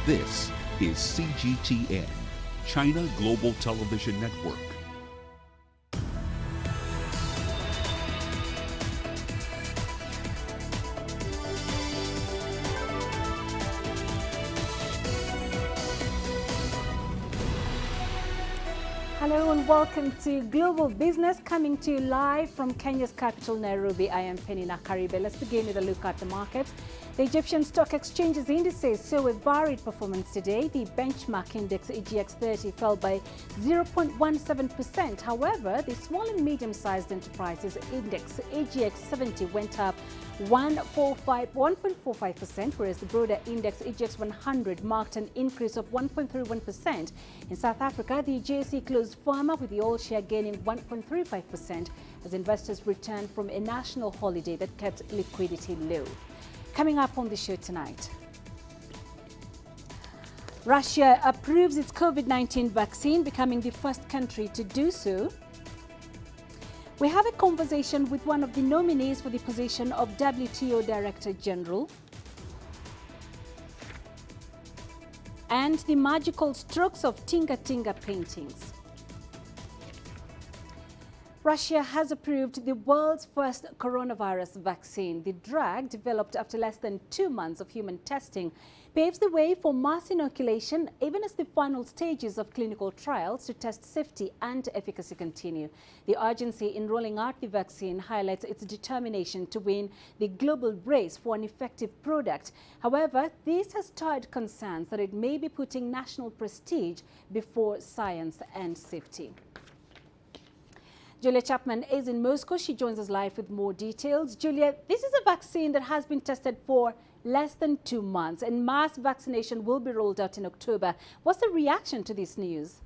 This is CGTN, China Global Television Network. Hello and welcome to Global Business, coming to you live from Kenya's capital, Nairobi. I am Peninah Karibe. Let's begin with a look at the markets. The Egyptian Stock Exchange's indices saw a varied performance today. The benchmark index EGX 30 fell by 0.17%. However, the small and medium-sized enterprises index EGX 70 went up 1.45%, whereas the broader index EGX 100 marked an increase of 1.31%. In South Africa, the JSE closed firmer, with the oil share gaining 1.35% as investors returned from a national holiday that kept liquidity low. Coming up on the show tonight, Russia approves its COVID-19 vaccine, becoming the first country to do so. We have a conversation with one of the nominees for the position of WTO Director General. And the magical strokes of Tinga Tinga paintings. Russia has approved the world's first coronavirus vaccine. The drug, developed after less than 2 months of human testing, paves the way for mass inoculation, even as the final stages of clinical trials to test safety and efficacy continue. The urgency in rolling out the vaccine highlights its determination to win the global race for an effective product. However, this has stirred concerns that it may be putting national prestige before science and safety. Julia Chapman is in Moscow. She joins us live with more details. Julia, this is a vaccine that has been tested for less than 2 months, and mass vaccination will be rolled out in October. What's the reaction to this news?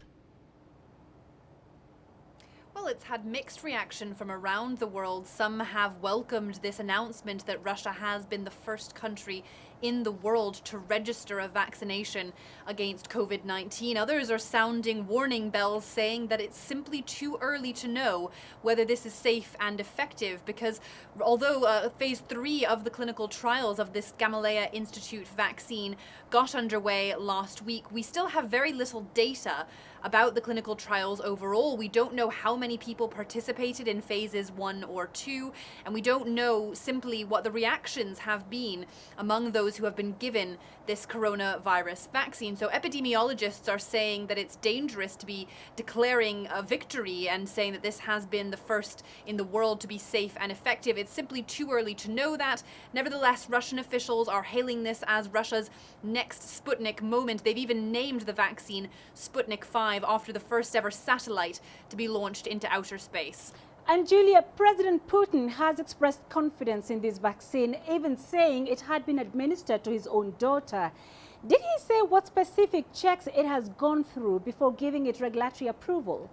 Well, it's had mixed reaction from around the world. Some have welcomed this announcement that Russia has been the first country in the world to register a vaccination against COVID-19. Others are sounding warning bells, saying that it's simply too early to know whether this is safe and effective, because although phase 3 of the clinical trials of this Gamaleya Institute vaccine got underway last week, we still have very little data about the clinical trials overall. We don't know how many people participated in phases 1 or 2, and we don't know simply what the reactions have been among those who have been given this coronavirus vaccine. So epidemiologists are saying that it's dangerous to be declaring a victory and saying that this has been the first in the world to be safe and effective. It's simply too early to know that. Nevertheless, Russian officials are hailing this as Russia's next Sputnik moment. They've even named the vaccine Sputnik 5 after the first ever satellite to be launched into outer space. And Julia, President Putin has expressed confidence in this vaccine, even saying it had been administered to his own daughter. Did he say what specific checks it has gone through before giving it regulatory approval?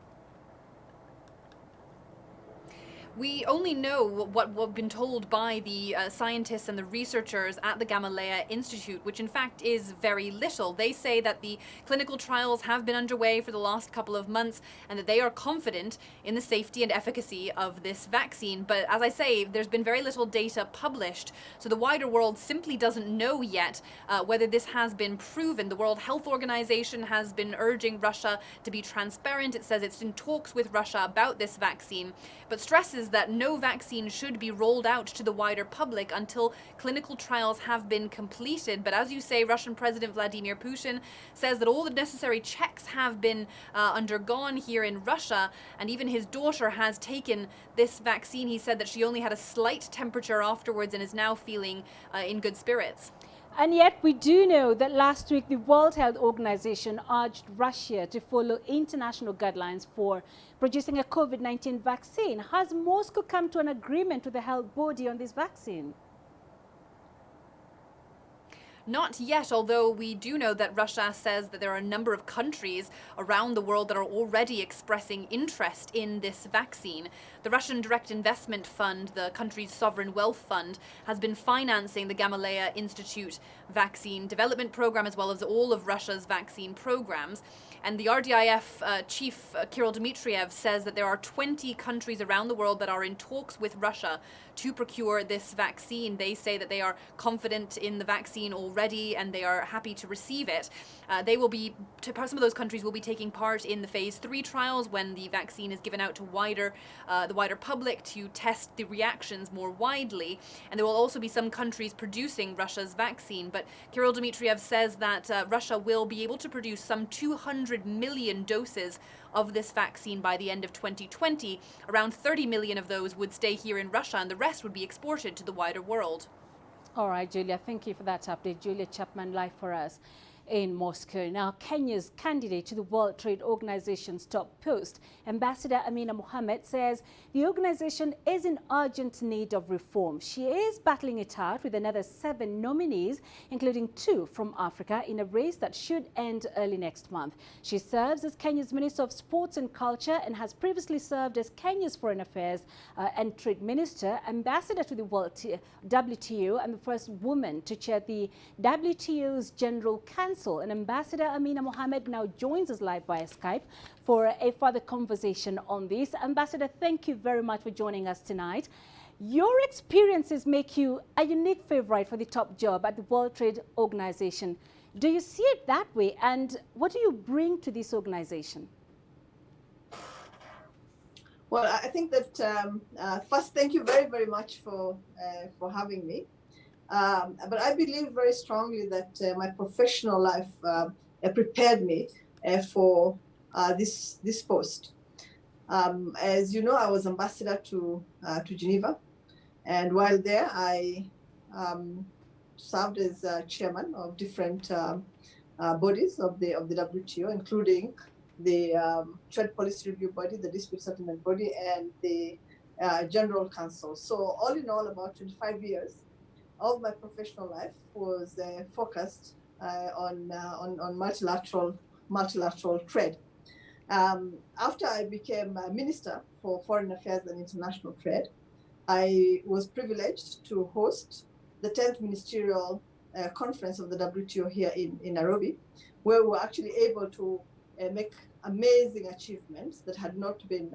We only know what we've been told by the scientists and the researchers at the Gamaleya Institute, which in fact is very little. They say that the clinical trials have been underway for the last couple of months and that they are confident in the safety and efficacy of this vaccine. But as I say, there's been very little data published, so the wider world simply doesn't know yet whether this has been proven. The World Health Organization has been urging Russia to be transparent. It says it's in talks with Russia about this vaccine, but stresses that no vaccine should be rolled out to the wider public until clinical trials have been completed. But as you say, Russian President Vladimir Putin says that all the necessary checks have been undergone here in Russia, and even his daughter has taken this vaccine. He said that she only had a slight temperature afterwards and is now feeling in good spirits. And yet we do know that last week the World Health Organization urged Russia to follow international guidelines for producing a COVID-19 vaccine. Has Moscow come to an agreement with the health body on this vaccine? Not yet, although we do know that Russia says that there are a number of countries around the world that are already expressing interest in this vaccine. The Russian Direct Investment Fund, the country's sovereign wealth fund, has been financing the Gamaleya Institute vaccine development program as well as all of Russia's vaccine programs. And the RDIF chief, Kirill Dmitriev, says that there are 20 countries around the world that are in talks with Russia to procure this vaccine. They say that they are confident in the vaccine already and they are happy to receive it. Some of those countries will be taking part in the phase 3 trials when the vaccine is given out to the wider public to test the reactions more widely. And there will also be some countries producing Russia's vaccine. But Kirill Dmitriev says that Russia will be able to produce some 200 million doses of this vaccine by the end of 2020. Around 30 million of those would stay here in Russia and the rest would be exported to the wider world. All right, Julia, thank you for that update. Julia Chapman live for us in Moscow. Now, Kenya's candidate to the World Trade Organization's top post, Ambassador Peninah Mohammed, says the organization is in urgent need of reform. She is battling it out with another 7 nominees, including 2 from Africa, in a race that should end early next month. She serves as Kenya's Minister of Sports and Culture and has previously served as Kenya's Foreign Affairs and Trade Minister, Ambassador to the WTO, and the first woman to chair the WTO's General Council. And Ambassador Peninah Mohammed now joins us live via Skype for a further conversation on this. Ambassador, thank you very much for joining us tonight. Your experiences make you a unique favorite for the top job at the World Trade Organization. Do you see it that way? And what do you bring to this organization? Well, I think that first, thank you very, very much for having me. But I believe very strongly that my professional life prepared me for this post. As you know, I was ambassador to Geneva, and while there, I served as chairman of different bodies of the WTO, including the Trade Policy Review Body, the Dispute Settlement Body, and the General Council. So all in all, about 25 years of my professional life was focused on multilateral trade. After I became Minister for Foreign Affairs and International Trade, I was privileged to host the 10th Ministerial Conference of the WTO here in Nairobi, where we were actually able to make amazing achievements that had not been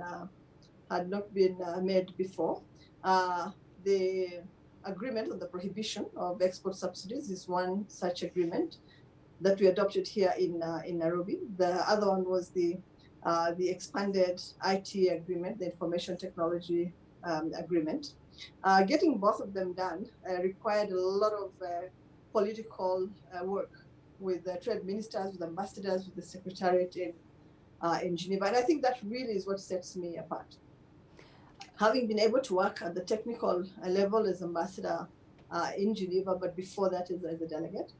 made before. The agreement on the prohibition of export subsidies is one such agreement that we adopted here in Nairobi. The other one was the expanded IT agreement, the information technology agreement. Getting both of them done required a lot of political work with the trade ministers, with ambassadors, with the secretariat in Geneva. And I think that really is what sets me apart. Having been able to work at the technical level as ambassador in Geneva, but before that as a delegate,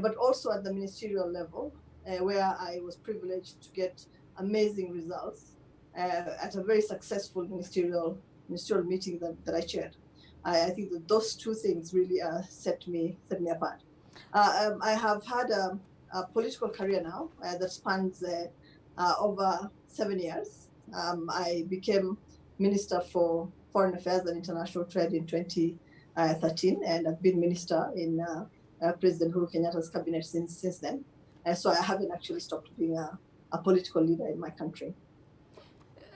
but also at the ministerial level, where I was privileged to get amazing results at a very successful ministerial meeting that I chaired. I think that those two things really set me apart. I have had a political career now that spans over 7 years. I became Minister for Foreign Affairs and International Trade in 2013, and I've been minister in President Uhuru Kenyatta's cabinet since then. So I haven't actually stopped being a political leader in my country.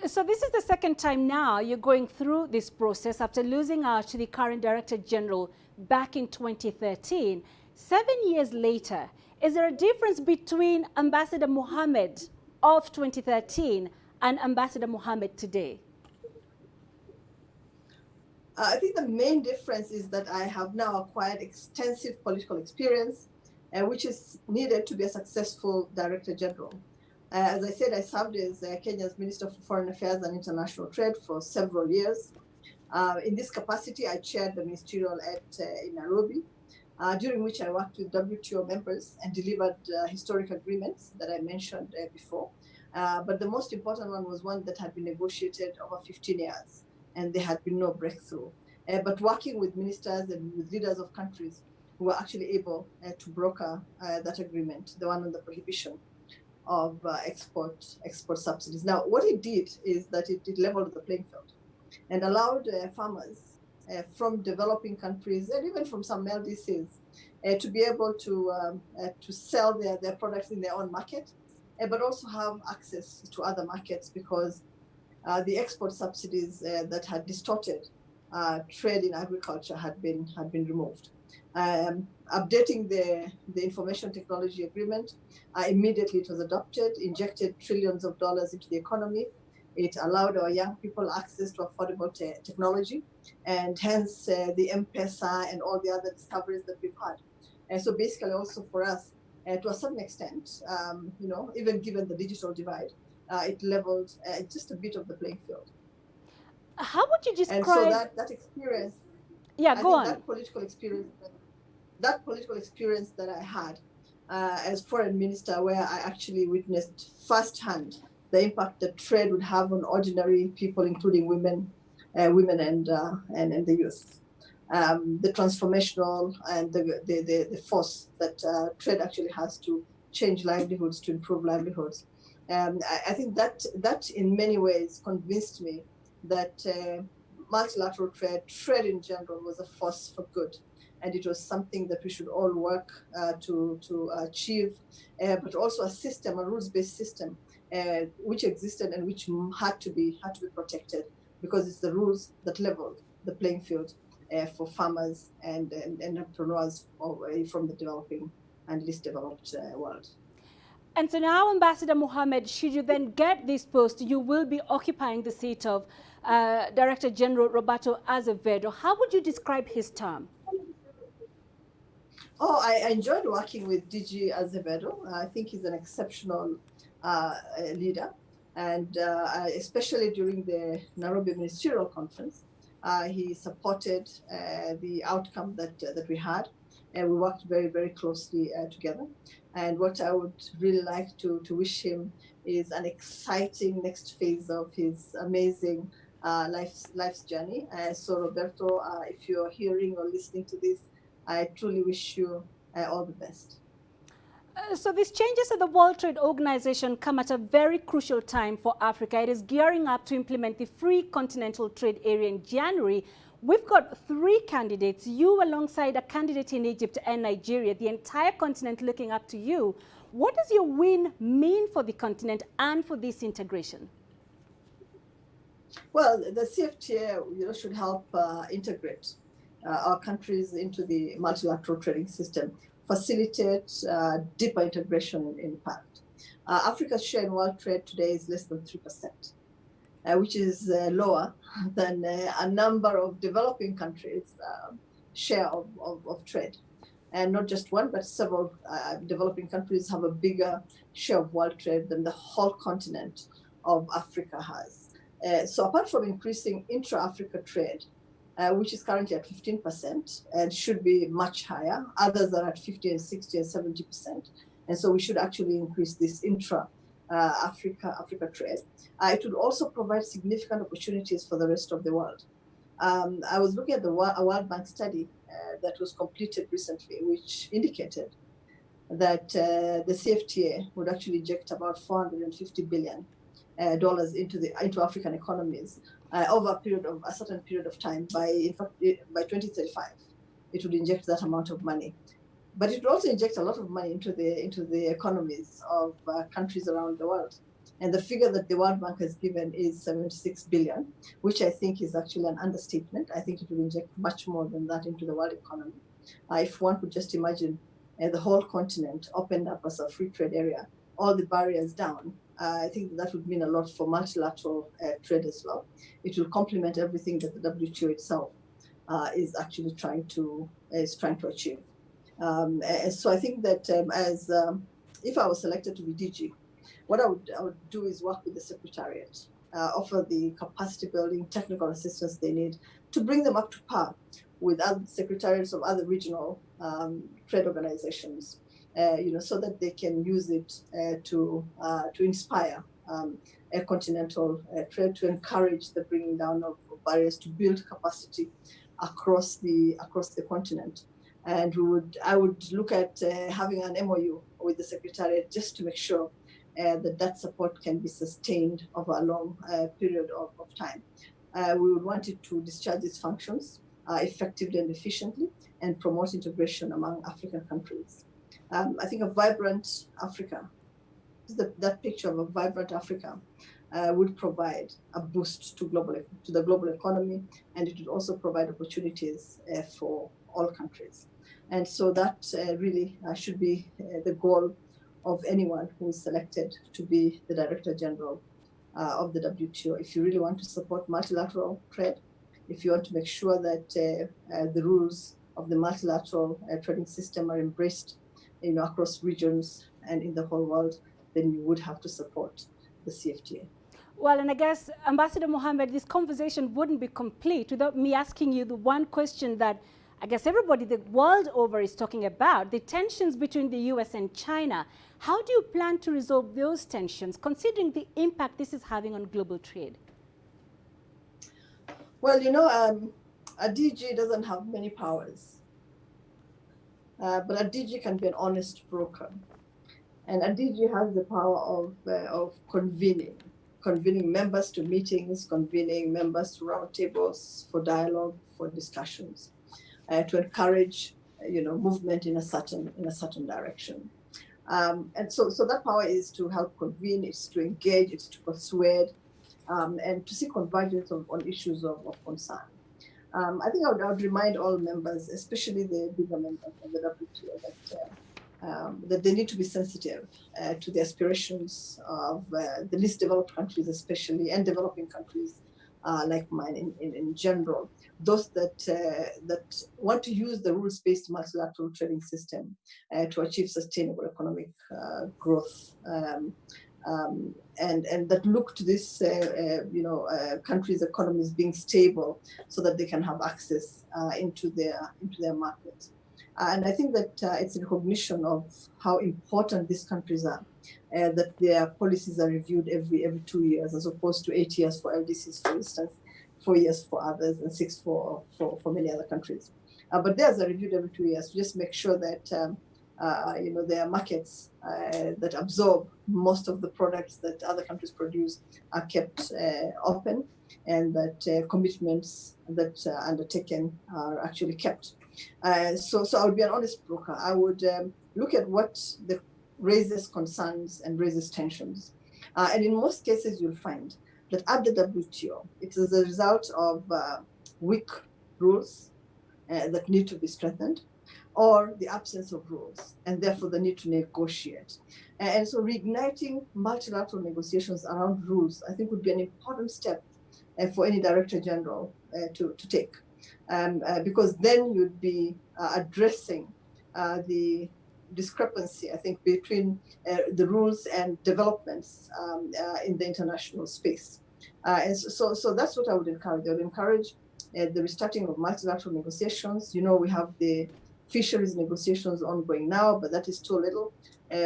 So this is the second time now you're going through this process after losing out to the current Director General back in 2013. 7 years later, is there a difference between Ambassador Mohammed of 2013 and Ambassador Mohammed today? I think the main difference is that I have now acquired extensive political experience, which is needed to be a successful Director General. As I said, I served as Kenya's Minister for Foreign Affairs and International Trade for several years. In this capacity, I chaired the ministerial in Nairobi, during which I worked with WTO members and delivered historic agreements that I mentioned before. But the most important one was one that had been negotiated over 15 years. And there had been no breakthrough. But working with ministers and with leaders of countries who were actually able to broker that agreement, the one on the prohibition of export subsidies. Now, what it did is that it leveled the playing field. and allowed farmers from developing countries and even from some LDCs to be able to sell their products in their own market, but also have access to other markets because the export subsidies that had distorted trade in agriculture had been removed. Updating the information technology agreement, immediately it was adopted, injected trillions of dollars into the economy. It allowed our young people access to affordable technology, and hence the M-Pesa and all the other discoveries that we've had. And so basically also for us, to a certain extent, even given the digital divide, it leveled just a bit of the playing field. How would you describe? And so that experience, yeah, go on. That political experience that I had as foreign minister, where I actually witnessed firsthand the impact that trade would have on ordinary people, including women and the youth. The transformational and the force that trade actually has to change livelihoods, to improve livelihoods. I think that in many ways convinced me that multilateral trade in general was a force for good. And it was something that we should all work to achieve, but also a system, a rules-based system, which existed and which had to be protected, because it's the rules that leveled the playing field for farmers and entrepreneurs from the developing and least developed world. And so now, Ambassador Mohammed, should you then get this post, you will be occupying the seat of Director General Roberto Azevedo. How would you describe his term? Oh, I enjoyed working with DG Azevedo. I think he's an exceptional leader. And especially during the Nairobi Ministerial Conference, he supported the outcome that we had. And we worked very, very closely together. And what I would really like to wish him is an exciting next phase of his amazing life's journey. So Roberto, if you're hearing or listening to this, I truly wish you all the best. So these changes at the World Trade Organization come at a very crucial time for Africa. It is gearing up to implement the Free Continental Trade Area in January. We've got 3 candidates, you alongside a candidate in Egypt and Nigeria, the entire continent looking up to you. What does your win mean for the continent and for this integration? Well, the CFTA should help integrate our countries into the multilateral trading system, facilitate deeper integration in impact. Africa's share in world trade today is less than 3%, which is lower than a number of developing countries' share of trade. And not just one, but several developing countries have a bigger share of world trade than the whole continent of Africa has. So apart from increasing intra-Africa trade, which is currently at 15% and should be much higher. Others are at 50 and 60 and 70%. And so we should actually increase this intra-Africa trade. It would also provide significant opportunities for the rest of the world. I was looking at a World Bank study that was completed recently, which indicated that the CFTA would actually inject about $450 billion into African economies over a certain period of time. By 2035, it would inject that amount of money. But it would also inject a lot of money into the economies of countries around the world. And the figure that the World Bank has given is 76 billion, which I think is actually an understatement. I think it will inject much more than that into the world economy. If one could just imagine the whole continent opened up as a free trade area, all the barriers down, I think that would mean a lot for multilateral trade as well. It will complement everything that the WTO itself is actually trying to achieve. So I think that if I was selected to be DG, what I would do is work with the Secretariat, offer the capacity building, technical assistance they need to bring them up to par with other secretariats of other regional trade organizations, so that they can use it to inspire a continental trade, to encourage the bringing down of barriers, to build capacity across the continent. And I would look at having an MOU with the Secretariat just to make sure that support can be sustained over a long period of time. we would want it to discharge its functions effectively and efficiently and promote integration among African countries. I think a vibrant Africa, that picture of a vibrant Africa would provide a boost to the global economy, and it would also provide opportunities for all countries. And so that really should be the goal of anyone who is selected to be the Director General of the WTO. If you really want to support multilateral trade, if you want to make sure that the rules of the multilateral trading system are embraced, across regions and in the whole world, then you would have to support the CFTA. Well, and I guess, Ambassador Mohammed, this conversation wouldn't be complete without me asking you the one question that I guess everybody the world over is talking about, the tensions between the US and China. How do you plan to resolve those tensions, considering the impact this is having on global trade? Well, a DG doesn't have many powers, but a DG can be an honest broker. And a DG has the power of convening members to meetings, convening members to roundtables for dialogue, for discussions, to encourage, movement in a certain direction. And so that power is to help convene, it's to engage, it's to persuade, and to seek convergence on issues of concern. I think I would remind all members, especially the bigger members of the WTO, that they need to be sensitive to the aspirations of the least developed countries, especially, and developing countries like mine in general. Those that want to use the rules-based multilateral trading system to achieve sustainable economic growth, and that look to this, countries' economies being stable so that they can have access into their markets. And I think that it's a recognition of how important these countries are, that their policies are reviewed every 2 years, as opposed to 8 years for LDCs, for instance, 4 years for others, and 6 for many other countries. But theirs are reviewed every 2 years to just make sure that there are markets that absorb most of the products that other countries produce are kept open, and that commitments that are undertaken are actually kept. So I would be an honest broker. I would look at what raises concerns and raises tensions. And in most cases, you'll find that at the WTO, it is a result of weak rules that need to be strengthened, or the absence of rules, and therefore the need to negotiate. And so reigniting multilateral negotiations around rules, I think, would be an important step for any Director General to take. Because then you'd be addressing the discrepancy, I think, between the rules and developments in the international space. And so that's what I would encourage. I would encourage the restarting of multilateral negotiations. We have the fisheries negotiations ongoing now, but that is too little.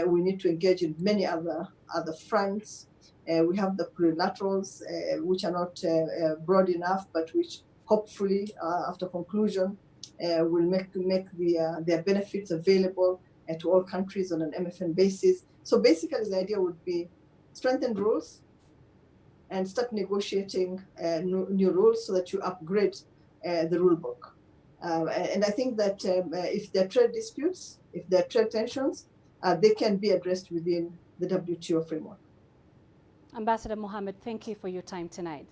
We need to engage in many other fronts. We have the plurilaterals, which are not broad enough, but which hopefully, after conclusion, will make their benefits available to all countries on an MFN basis. So basically, the idea would be strengthen rules and start negotiating new rules so that you upgrade the rule book. And I think that if there are trade disputes, if there are trade tensions, they can be addressed within the WTO framework. Ambassador Mohammed, thank you for your time tonight.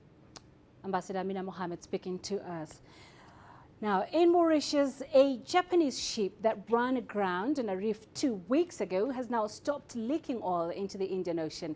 Ambassador Peninah Mohammed speaking to us. Now, in Mauritius, a Japanese ship that ran aground on a reef 2 weeks ago has now stopped leaking oil into the Indian Ocean.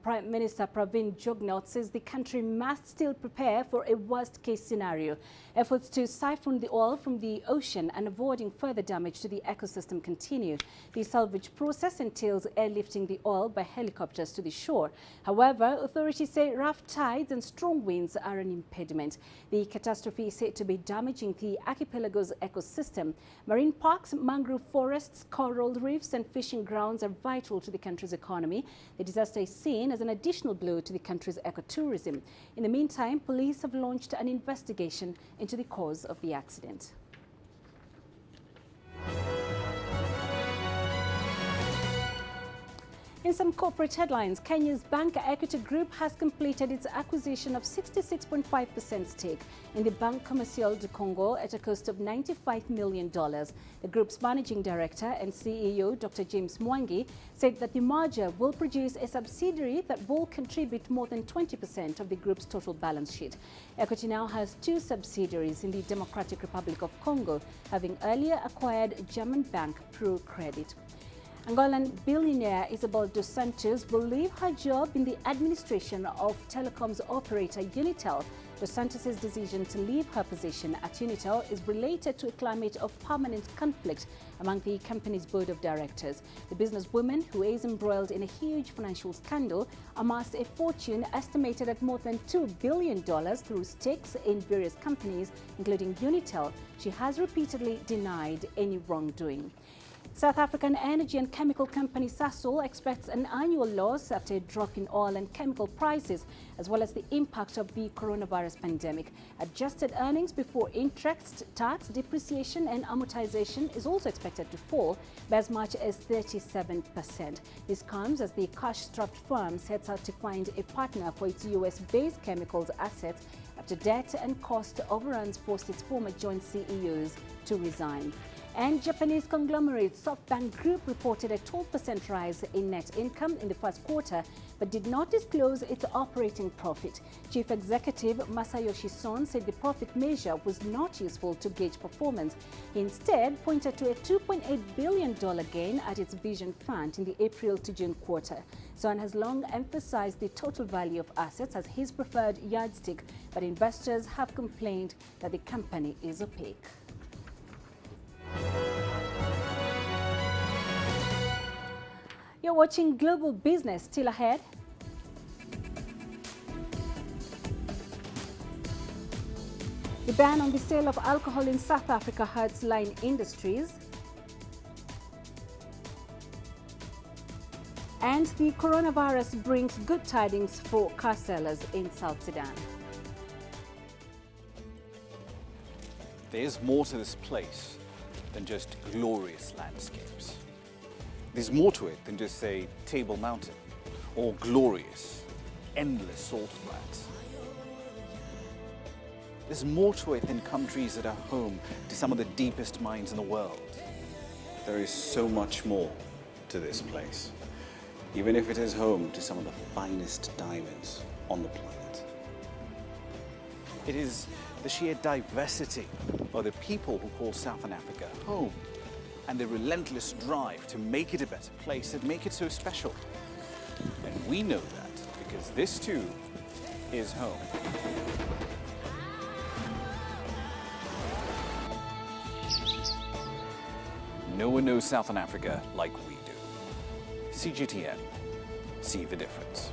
Prime Minister Pravin Jugnauth says the country must still prepare for a worst-case scenario. Efforts to siphon the oil from the ocean and avoiding further damage to the ecosystem continue. The salvage process entails airlifting the oil by helicopters to the shore. However, authorities say rough tides and strong winds are an impediment. The catastrophe is said to be damaging the archipelago's ecosystem. Marine parks, mangrove forests, coral reefs and fishing grounds are vital to the country's economy. The disaster is seen as an additional blow to the country's ecotourism. In the meantime, police have launched an investigation into the cause of the accident. In some corporate headlines, Kenya's bank Equity Group has completed its acquisition of 66.5% stake in the Banque Commerciale du Congo at a cost of $95 million. The group's managing director and CEO, Dr. James Mwangi, said that the merger will produce a subsidiary that will contribute more than 20% of the group's total balance sheet. Equity now has two subsidiaries in the Democratic Republic of Congo, having earlier acquired German bank ProCredit. Angolan billionaire Isabel dos Santos will leave her job in the administration of telecoms operator Unitel. Dos Santos' decision to leave her position at Unitel is related to a climate of permanent conflict among the company's board of directors. The businesswoman, who is embroiled in a huge financial scandal, amassed a fortune estimated at more than $2 billion through stakes in various companies, including Unitel. She has repeatedly denied any wrongdoing. South African energy and chemical company Sasol expects an annual loss after a drop in oil and chemical prices, as well as the impact of the coronavirus pandemic. Adjusted earnings before interest, tax, depreciation and amortization is also expected to fall by as much as 37%. This comes as the cash-strapped firm sets out to find a partner for its US-based chemicals assets after debt and cost overruns forced its former joint CEOs to resign. And Japanese conglomerate SoftBank Group reported a 12% rise in net income in the first quarter, but did not disclose its operating profit. Chief Executive Masayoshi Son said the profit measure was not useful to gauge performance. He instead pointed to a $2.8 billion gain at its Vision Fund in the April to June quarter. Son has long emphasized the total value of assets as his preferred yardstick, but investors have complained that the company is opaque. You're watching Global Business. Still ahead. The ban on the sale of alcohol in South Africa hurts line industries. And the coronavirus brings good tidings for car sellers in South Sudan. There's more to this place than just glorious landscapes. There's more to it than just, say, Table Mountain or glorious, endless salt flats. There's more to it than countries that are home to some of the deepest mines in the world. There is so much more to this place, even if it is home to some of the finest diamonds on the planet. It is the sheer diversity of the people who call Southern Africa home, and the relentless drive to make it a better place that make it so special. And we know that because this too is home. No one knows Southern Africa like we do. CGTN, see the difference.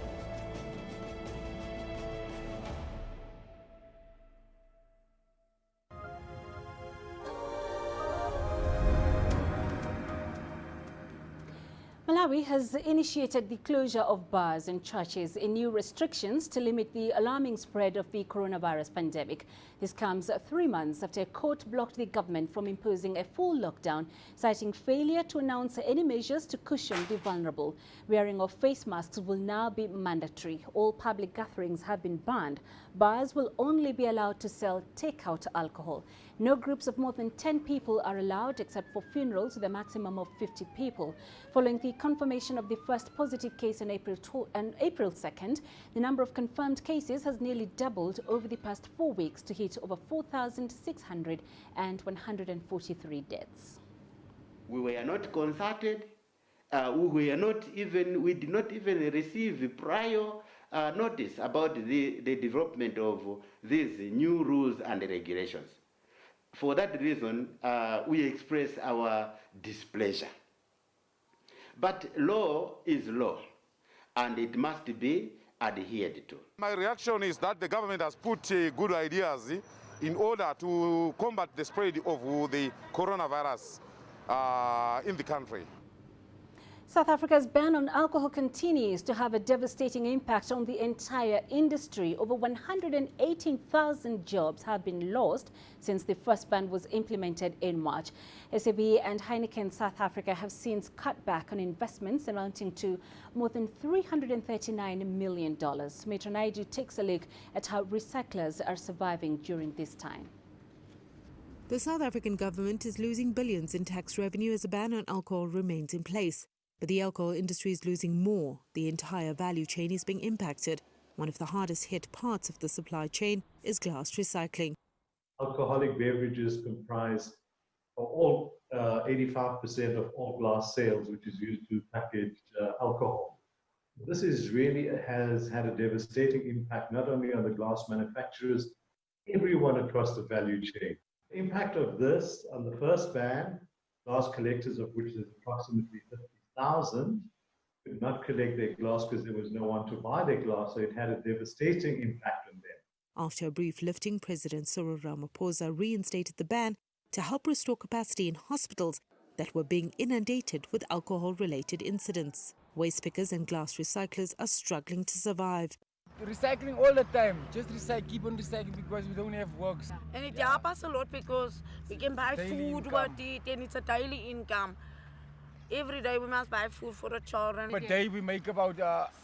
Malawi has initiated the closure of bars and churches in new restrictions to limit the alarming spread of the coronavirus pandemic. This comes 3 months after a court blocked the government from imposing a full lockdown, citing failure to announce any measures to cushion the vulnerable. Wearing of face masks will now be mandatory. All public gatherings have been banned. Bars will only be allowed to sell takeout alcohol. No groups of more than 10 people are allowed except for funerals with a maximum of 50 people. Following the confirmation of the first positive case on April 2nd, the number of confirmed cases has nearly doubled over the past 4 weeks to hit over 4,600 and 143 deaths. We were not consulted. We did not even receive prior notice about the development of these new rules and regulations. For that reason, we express our displeasure. But law is law, and it must be adhered to. My reaction is that the government has put good ideas in order to combat the spread of the coronavirus in the country. South Africa's ban on alcohol continues to have a devastating impact on the entire industry. Over 118,000 jobs have been lost since the first ban was implemented in March. SAB and Heineken South Africa have since cut back on investments amounting to more than $339 million. Sumitra Naidu takes a look at how recyclers are surviving during this time. The South African government is losing billions in tax revenue as a ban on alcohol remains in place. But the alcohol industry is losing more. The entire value chain is being impacted. One of the hardest hit parts of the supply chain is glass recycling. Alcoholic beverages comprise all 85% of all glass sales, which is used to package alcohol. This has had a devastating impact not only on the glass manufacturers, everyone across the value chain. The impact of this on the first ban, glass collectors, of which there's approximately 50,000, could not collect their glass because there was no one to buy their glass, so it had a devastating impact on them. After a brief lifting, President Cyril Ramaphosa reinstated the ban to help restore capacity in hospitals that were being inundated with alcohol-related incidents. Waste pickers and glass recyclers are struggling to survive. Recycling all the time, just recycle, keep on recycling because we don't have works. And it helps us a lot because we can buy food, what eat, and it's a daily income. Every day we must buy food for the children. Per day we make about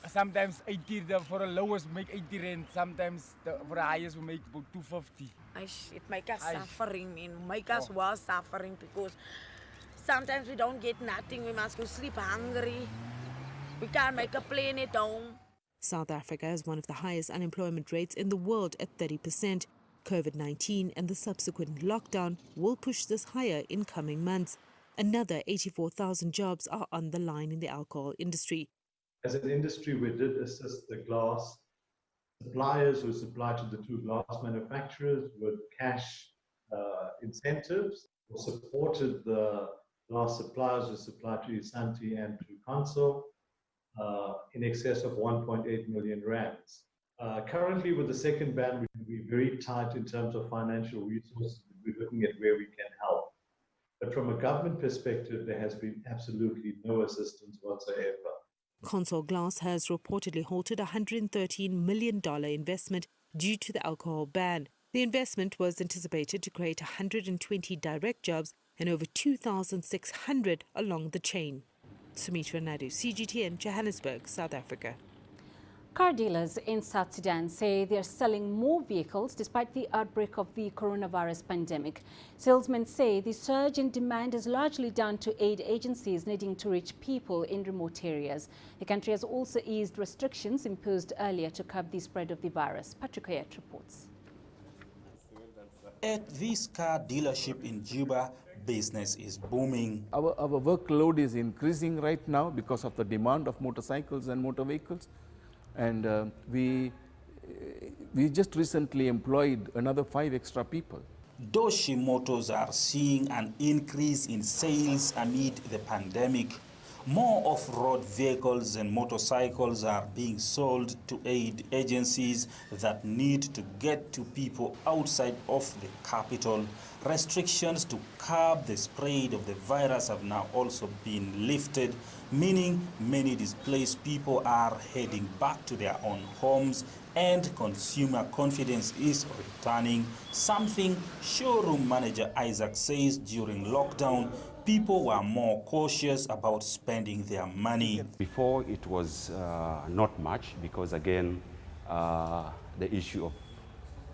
sometimes 80, for the lowest we make 80 rand, sometimes for the highest we make about 250. It makes us suffering, and make us worse suffering because sometimes we don't get nothing, we must go sleep hungry. We can't make a plan at home. South Africa has one of the highest unemployment rates in the world at 30%. COVID-19 and the subsequent lockdown will push this higher in coming months. Another 84,000 jobs are on the line in the alcohol industry. As an industry, we did assist the glass suppliers who supply to the two glass manufacturers with cash incentives. We supported the glass suppliers who supply to Isanti and to Consul in excess of 1.8 million rands. Currently, with the second ban, we're very tight in terms of financial resources. We're looking at where we can help. But from a government perspective, there has been absolutely no assistance whatsoever. Consul Glass has reportedly halted a $113 million investment due to the alcohol ban. The investment was anticipated to create 120 direct jobs and over 2,600 along the chain. Sumitra Naidu, CGTN, Johannesburg, South Africa. Car dealers in South Sudan say they are selling more vehicles despite the outbreak of the coronavirus pandemic. Salesmen say the surge in demand is largely down to aid agencies needing to reach people in remote areas. The country has also eased restrictions imposed earlier to curb the spread of the virus. Patrick Hayat reports. At this car dealership in Juba, business is booming. Our workload is increasing right now because of the demand of motorcycles and motor vehicles. And we just recently employed another 5 extra people. Doshi Motors are seeing an increase in sales amid the pandemic. More off-road vehicles and motorcycles are being sold to aid agencies that need to get to people outside of the capital. Restrictions to curb the spread of the virus have now also been lifted, meaning many displaced people are heading back to their own homes and consumer confidence is returning, something showroom manager Isaac says during lockdown, people were more cautious about spending their money. Before it was not much because again, the issue of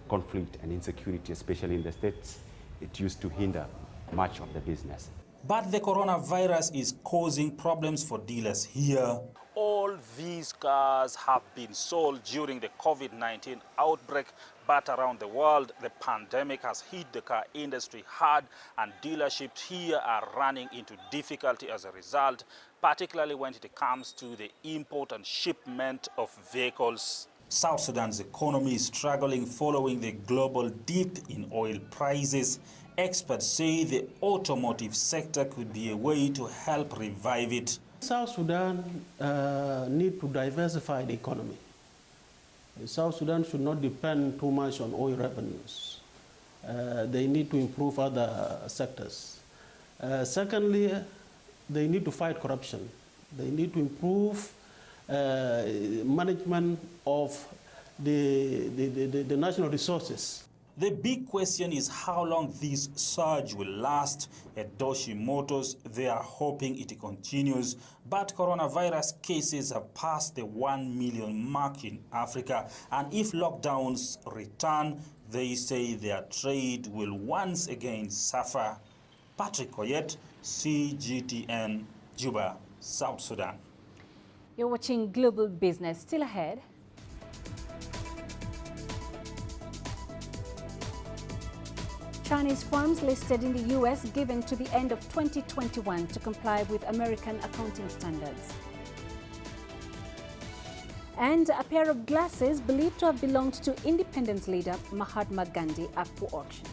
conflict and insecurity, especially in the States, it used to hinder much of the business. But the coronavirus is causing problems for dealers here. All these cars have been sold during the COVID-19 outbreak, but around the world, the pandemic has hit the car industry hard, and dealerships here are running into difficulty as a result, particularly when it comes to the import and shipment of vehicles. South Sudan's economy is struggling following the global dip in oil prices. Experts say the automotive sector could be a way to help revive it. South Sudan need to diversify the economy. South Sudan should not depend too much on oil revenues. They need to improve other sectors. Secondly, they need to fight corruption. They need to improve management of the national resources. The big question is how long this surge will last. At Doshi Motors, they are hoping it continues, but coronavirus cases have passed the 1 million mark in Africa, and if lockdowns return, they say their trade will once again suffer. Patrick Koyet, CGTN, Juba, South Sudan. You're watching Global Business. Still ahead. Chinese firms listed in the U.S. given to the end of 2021 to comply with American accounting standards. And a pair of glasses believed to have belonged to independence leader Mahatma Gandhi up for auction.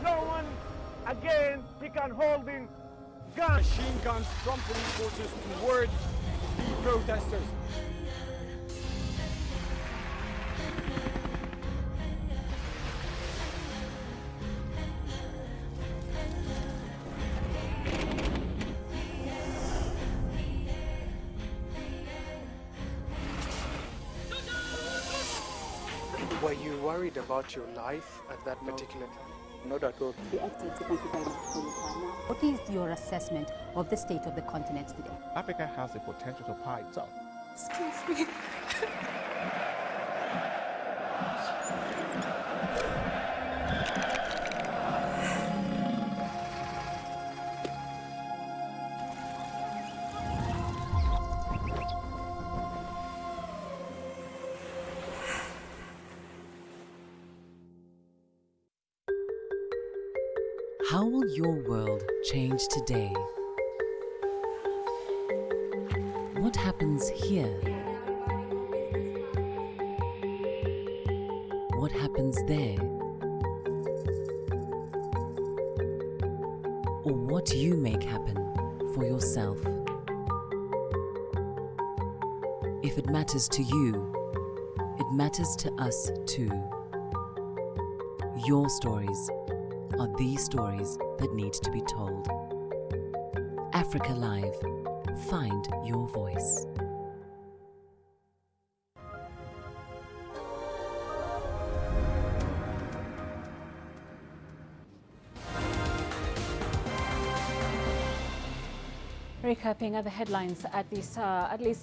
No one again began holding guns. Machine guns from police forces towards the protesters. Were you worried about your life at that particular time? Not at all. What is your assessment of the state of the continent today? Africa has the potential to power itself. Excuse me. How will your world change today? What happens here? What happens there? Or what you make happen for yourself? If it matters to you, it matters to us too. Your stories are these stories that need to be told. Africa Live. Find your voice. Recapping other headlines, at least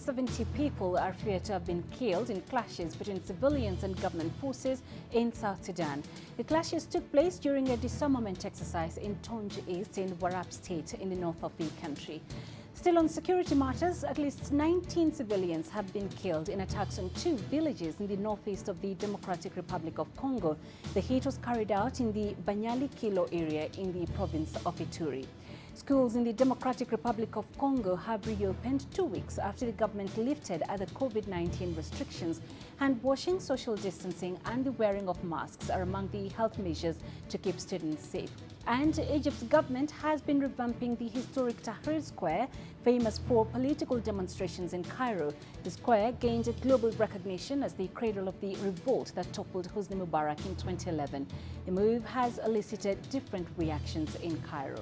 70 people are feared to have been killed in clashes between civilians and government forces in South Sudan. The clashes took place during a disarmament exercise in Tonj East in Warrap State in the north of the country. Still on security matters, at least 19 civilians have been killed in attacks on 2 villages in the northeast of the Democratic Republic of Congo. The hit was carried out in the Banyali Kilo area in the province of Ituri. Schools in the Democratic Republic of Congo have reopened 2 weeks after the government lifted other COVID-19 restrictions. Hand washing, social distancing and the wearing of masks are among the health measures to keep students safe. And Egypt's government has been revamping the historic Tahrir Square, famous for political demonstrations in Cairo. The square gained global recognition as the cradle of the revolt that toppled Hosni Mubarak in 2011. The move has elicited different reactions in Cairo.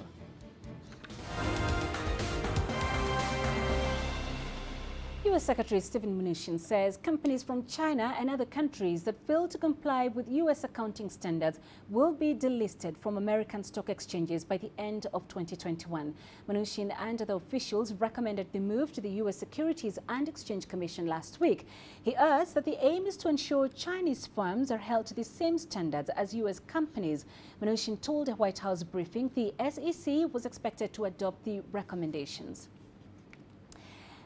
U.S. Secretary Steven Mnuchin says companies from China and other countries that fail to comply with U.S. accounting standards will be delisted from American stock exchanges by the end of 2021. Mnuchin and other officials recommended the move to the U.S. Securities and Exchange Commission last week. He urged that the aim is to ensure Chinese firms are held to the same standards as U.S. companies. Mnuchin told a White House briefing the SEC was expected to adopt the recommendations.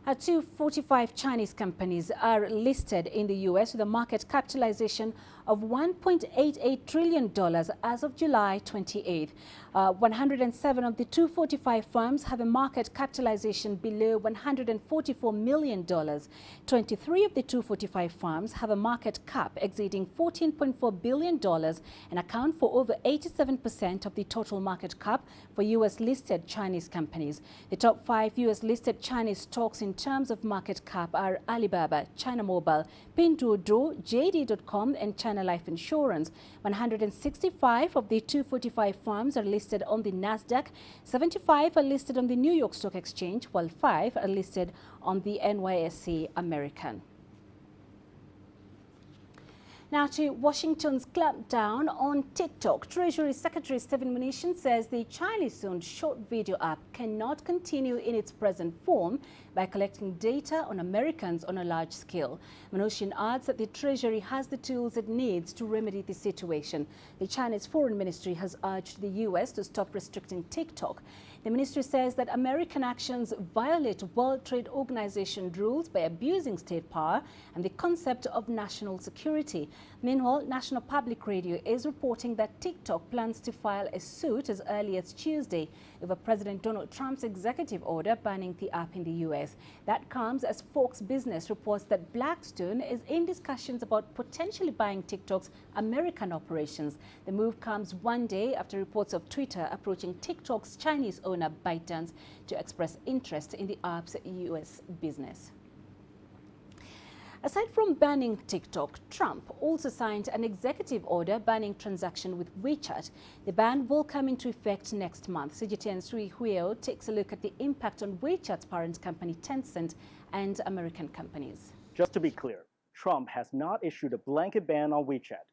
245 Chinese companies are listed in the U.S. with a market capitalization of $1.88 trillion as of July 28th. 107 of the 245 firms have a market capitalization below $144 million. 23 of the 245 firms have a market cap exceeding $14.4 billion and account for over 87% of the total market cap for U.S. listed Chinese companies. The top 5 U.S. listed Chinese stocks in terms of market cap are Alibaba, China Mobile, Pinduoduo, JD.com and China Life Insurance. 165 of the 245 firms are listed on the Nasdaq, 75 are listed on the New York Stock Exchange, while 5 are listed on the NYSE American. Now to Washington's clampdown on TikTok. Treasury Secretary Stephen Mnuchin says the Chinese-owned short video app cannot continue in its present form by collecting data on Americans on a large scale. Mnuchin adds that the Treasury has the tools it needs to remedy the situation. The Chinese Foreign Ministry has urged the U.S. to stop restricting TikTok. The ministry says that American actions violate World Trade Organization rules by abusing state power and the concept of national security. Meanwhile, National Public Radio is reporting that TikTok plans to file a suit as early as Tuesday over President Donald Trump's executive order banning the app in the U.S. That comes as Fox Business reports that Blackstone is in discussions about potentially buying TikTok's American operations. The move comes one day after reports of Twitter approaching TikTok's Chinese owner ByteDance to express interest in the app's U.S. business. Aside from banning TikTok, Trump also signed an executive order banning transaction with WeChat. The ban will come into effect next month. CGTN's Rui Huio takes a look at the impact on WeChat's parent company Tencent and American companies. Just to be clear, Trump has not issued a blanket ban on WeChat.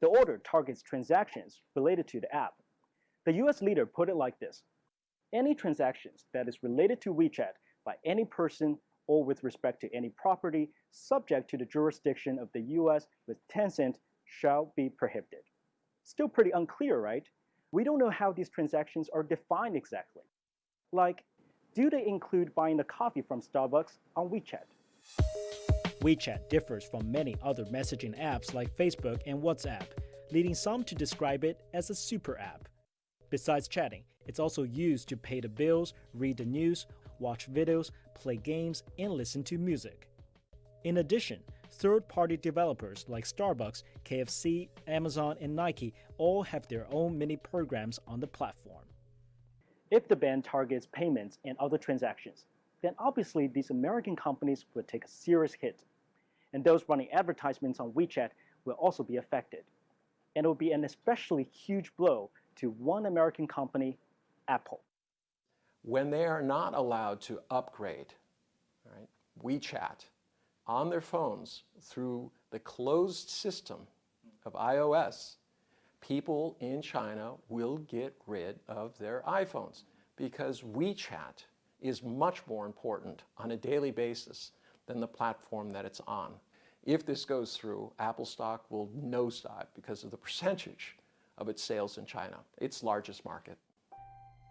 The order targets transactions related to the app. The U.S. leader put it like this: any transactions that is related to WeChat by any person or with respect to any property subject to the jurisdiction of the U.S. with Tencent shall be prohibited. Still pretty unclear, right? We don't know how these transactions are defined exactly. Like, do they include buying a coffee from Starbucks on WeChat? WeChat differs from many other messaging apps like Facebook and WhatsApp, leading some to describe it as a super app. Besides chatting, it's also used to pay the bills, read the news, watch videos, play games, and listen to music. In addition, third-party developers like Starbucks, KFC, Amazon, and Nike all have their own mini programs on the platform. If the ban targets payments and other transactions, then obviously these American companies would take a serious hit. And those running advertisements on WeChat will also be affected. And it will be an especially huge blow to one American company, Apple. When they are not allowed to upgrade WeChat on their phones through the closed system of iOS, people in China will get rid of their iPhones because WeChat is much more important on a daily basis than the platform that it's on. If this goes through, Apple stock will nosedive because of the percentage of its sales in China, its largest market.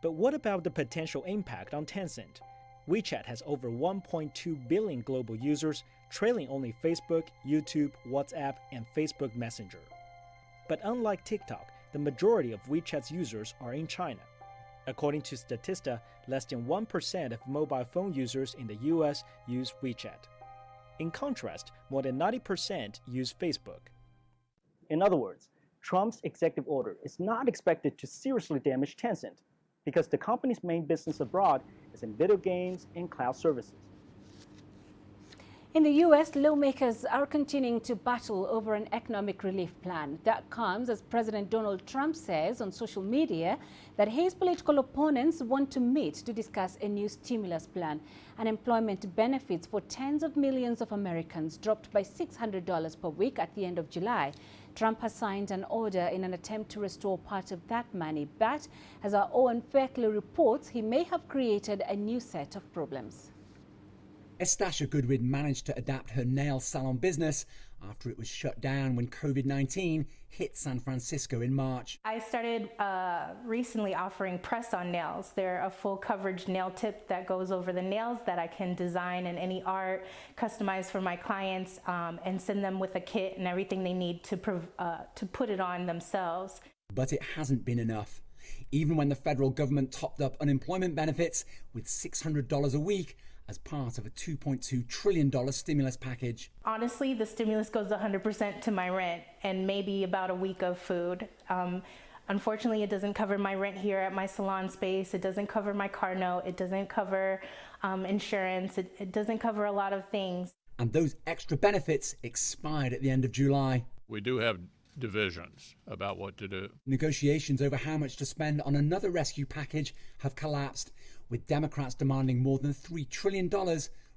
But what about the potential impact on Tencent? WeChat has over 1.2 billion global users, trailing only Facebook, YouTube, WhatsApp, and Facebook Messenger. But unlike TikTok, the majority of WeChat's users are in China. According to Statista, less than 1% of mobile phone users in the US use WeChat. In contrast, more than 90% use Facebook. In other words, Trump's executive order is not expected to seriously damage Tencent, because the company's main business abroad is in video games and cloud services. In the U.S., lawmakers are continuing to battle over an economic relief plan. That comes as President Donald Trump says on social media that his political opponents want to meet to discuss a new stimulus plan. Unemployment benefits for tens of millions of Americans dropped by $600 per week at the end of July. Trump has signed an order in an attempt to restore part of that money, but as our Owen Fairclough reports, he may have created a new set of problems. Estasha Goodwin managed to adapt her nail salon business after it was shut down when COVID-19 hit San Francisco in March. I started recently offering press-on nails. They're a full coverage nail tip that goes over the nails that I can design in any art, customize for my clients, and send them with a kit and everything they need to put it on themselves. But it hasn't been enough. Even when the federal government topped up unemployment benefits with $600 a week, as part of a $2.2 trillion stimulus package. Honestly, the stimulus goes 100% to my rent and maybe about a week of food. Unfortunately, it doesn't cover my rent here at my salon space. It doesn't cover my car note. It doesn't cover insurance. It doesn't cover a lot of things. And those extra benefits expired at the end of July. We do have divisions about what to do. Negotiations over how much to spend on another rescue package have collapsed, with Democrats demanding more than $3 trillion,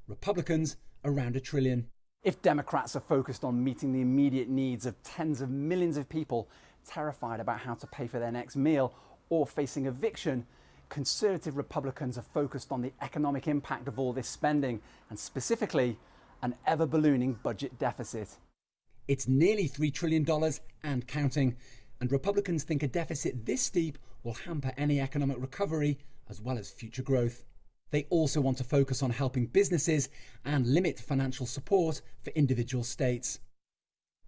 Republicans around $1 trillion. If Democrats are focused on meeting the immediate needs of tens of millions of people terrified about how to pay for their next meal or facing eviction, conservative Republicans are focused on the economic impact of all this spending and specifically an ever-ballooning budget deficit. It's nearly $3 trillion and counting, and Republicans think a deficit this steep will hamper any economic recovery as well as future growth. They also want to focus on helping businesses and limit financial support for individual states.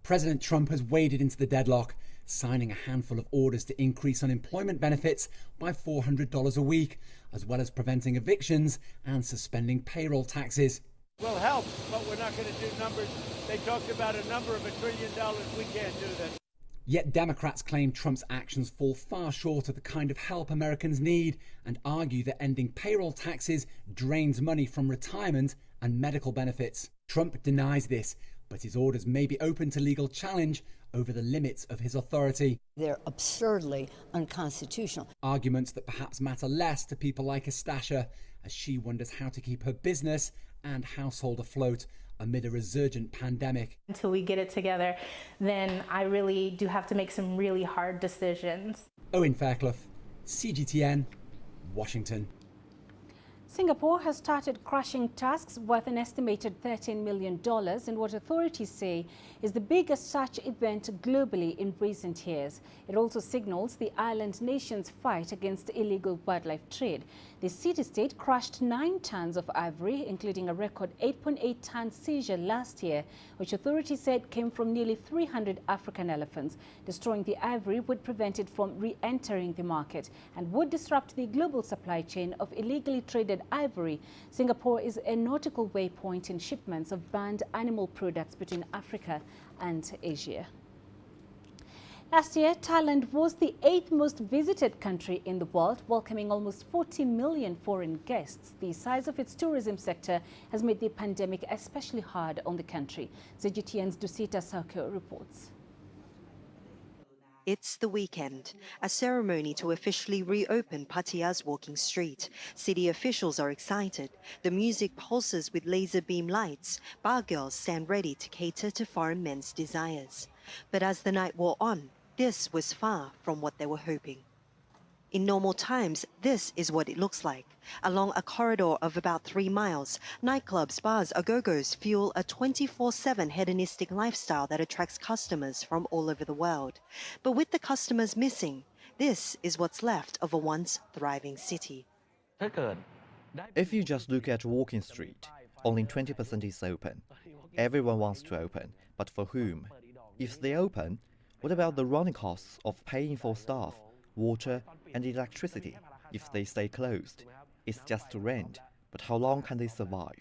President Trump has waded into the deadlock, signing a handful of orders to increase unemployment benefits by $400 a week, as well as preventing evictions and suspending payroll taxes. Will help, but we're not going to do numbers. They talked about a number of $1 trillion. We can't do that. Yet Democrats claim Trump's actions fall far short of the kind of help Americans need and argue that ending payroll taxes drains money from retirement and medical benefits. Trump denies this, but his orders may be open to legal challenge over the limits of his authority. They're absurdly unconstitutional. Arguments that perhaps matter less to people like Estasha, as she wonders how to keep her business and household afloat amid a resurgent pandemic. Until we get it together, then I really do have to make some really hard decisions. Owen Fairclough, CGTN, Washington. Singapore has started crushing tusks worth an estimated $13 million in what authorities say is the biggest such event globally in recent years. It also signals the island nation's fight against illegal wildlife trade. The city-state crushed 9 tons of ivory, including a record 8.8-ton seizure last year, which authorities said came from nearly 300 African elephants. Destroying the ivory would prevent it from re-entering the market and would disrupt the global supply chain of illegally traded ivory. Singapore is a nautical waypoint in shipments of banned animal products between Africa and Asia. Last year, Thailand was the 8th most visited country in the world, welcoming almost 40 million foreign guests. The size of its tourism sector has made the pandemic especially hard on the country. CGTN's Dusita Sarkio reports. It's the weekend, a ceremony to officially reopen Pattayaa's walking street. City officials are excited. The music pulses with laser beam lights. Bar girls stand ready to cater to foreign men's desires. But as the night wore on, this was far from what they were hoping. In normal times, this is what it looks like. Along a corridor of about 3 miles, nightclubs, bars, agogos fuel a 24/7 hedonistic lifestyle that attracts customers from all over the world. But with the customers missing, this is what's left of a once thriving city. If you just look at Walking Street, only 20% is open. Everyone wants to open, but for whom? If they open, what about the running costs of paying for staff, water and electricity? If they stay closed, it's just rent, but how long can they survive?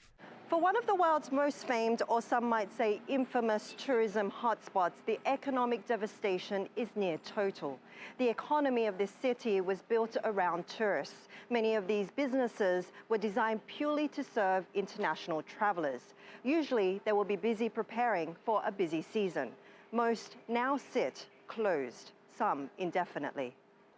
For one of the world's most famed, or some might say infamous, tourism hotspots, the economic devastation is near total. The economy of this city was built around tourists. Many of these businesses were designed purely to serve international travelers. Usually, they will be busy preparing for a busy season. Most now sit closed, some indefinitely.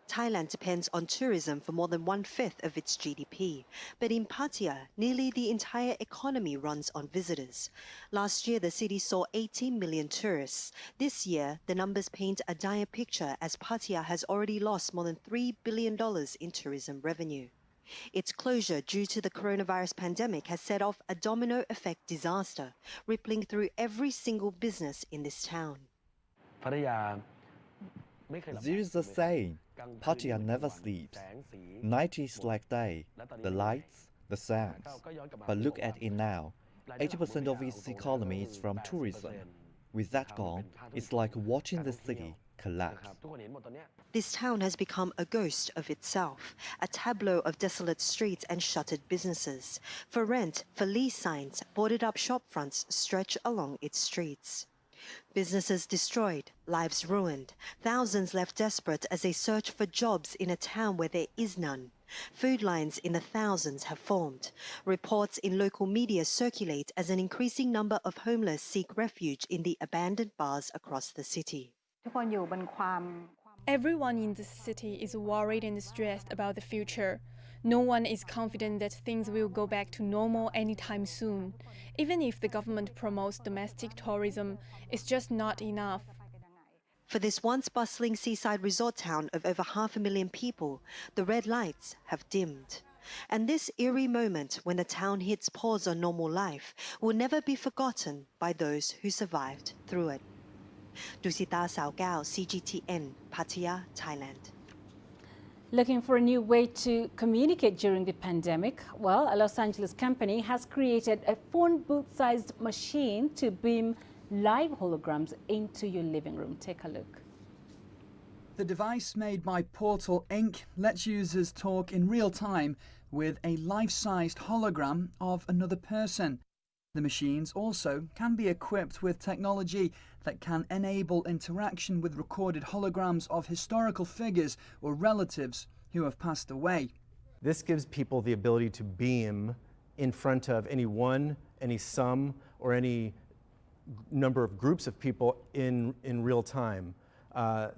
Thailand depends on tourism for more than 1/5 of its GDP. But in Pattaya, nearly the entire economy runs on visitors. Last year, the city saw 18 million tourists. This year, the numbers paint a dire picture as Pattaya has already lost more than $3 billion in tourism revenue. Its closure due to the coronavirus pandemic has set off a domino effect disaster, rippling through every single business in this town. There is a saying, Pattaya never sleeps. Night is like day, the lights, the sounds. But look at it now. 80% of its economy is from tourism. With that gone, it's like watching the city collapse. This town has become a ghost of itself, a tableau of desolate streets and shuttered businesses. For rent, for lease signs, boarded up shop fronts stretch along its streets. Businesses destroyed, lives ruined, thousands left desperate as they search for jobs in a town where there is none. Food lines in the thousands have formed. Reports in local media circulate as an increasing number of homeless seek refuge in the abandoned bars across the city. Everyone in the city is worried and stressed about the future. No one is confident that things will go back to normal anytime soon. Even if the government promotes domestic tourism, it's just not enough. For this once bustling seaside resort town of over 500,000 people, the red lights have dimmed. And this eerie moment when the town hits pause on normal life will never be forgotten by those who survived through it. Dusita Saogao, CGTN, Pattaya, Thailand. Looking for a new way to communicate during the pandemic? Well, a Los Angeles company has created a phone booth-sized machine to beam live holograms into your living room. Take a look. The device made by Portal Inc. lets users talk in real time with a life-sized hologram of another person. The machines also can be equipped with technology that can enable interaction with recorded holograms of historical figures or relatives who have passed away. This gives people the ability to beam in front of any one, any some, or any number of groups of people in real time.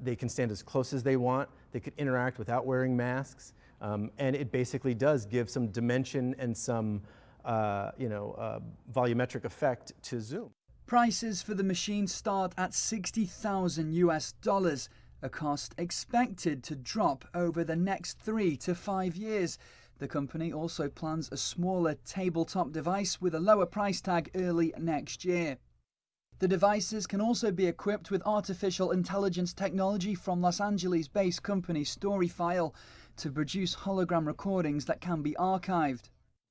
They can stand as close as they want. They could interact without wearing masks. And it basically does give some dimension and some volumetric effect to Zoom. Prices for the machine start at $60,000, a cost expected to drop over the next 3 to 5 years. The company also plans a smaller tabletop device with a lower price tag early next year. The devices can also be equipped with artificial intelligence technology from Los Angeles-based company Storyfile to produce hologram recordings that can be archived.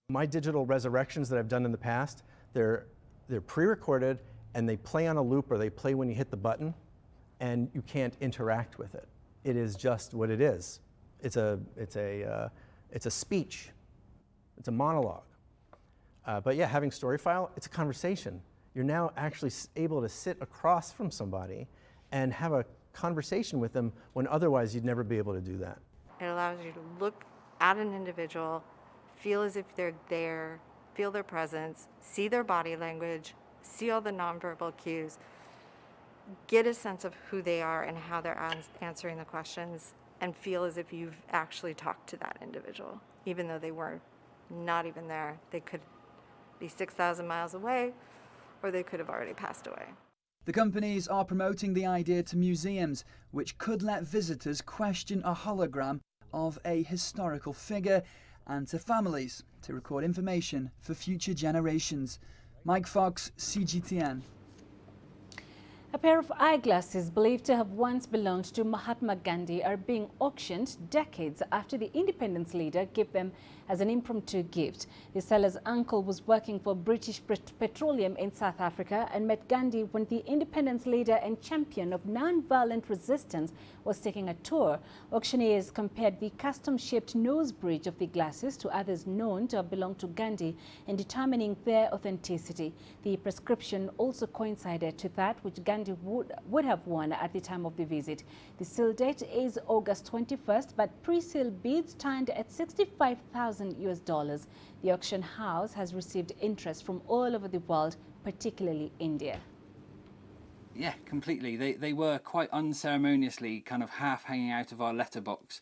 My digital resurrections that I've done in the past, they're pre-recorded and they play on a loop, or they play when you hit the button, and you can't interact with it. It is just what it is. It's a speech. It's a monologue. But yeah, having Storyfile, it's a conversation. You're now actually able to sit across from somebody and have a conversation with them when otherwise you'd never be able to do that. It allows you to look at an individual, feel as if they're there, feel their presence, see their body language, see all the nonverbal cues, get a sense of who they are and how they're answering the questions, and feel as if you've actually talked to that individual, even though they were not even there. They could be 6,000 miles away, or they could have already passed away. The companies are promoting the idea to museums, which could let visitors question a hologram of a historical figure, and to families to record information for future generations. Mike Fox, CGTN. A pair of eyeglasses believed to have once belonged to Mahatma Gandhi are being auctioned decades after the independence leader gave them as an impromptu gift. The seller's uncle was working for British Petroleum in South Africa and met Gandhi when the independence leader and champion of non-violent resistance was taking a tour. Auctioneers compared the custom-shaped nose bridge of the glasses to others known to have belonged to Gandhi in determining their authenticity. The prescription also coincided to that which Gandhi would have worn at the time of the visit. The sale date is August 21st, but pre-sale bids stand at $65,000 US. The auction house has received interest from all over the world, particularly India. Yeah, completely. They were quite unceremoniously kind of half hanging out of our letterbox.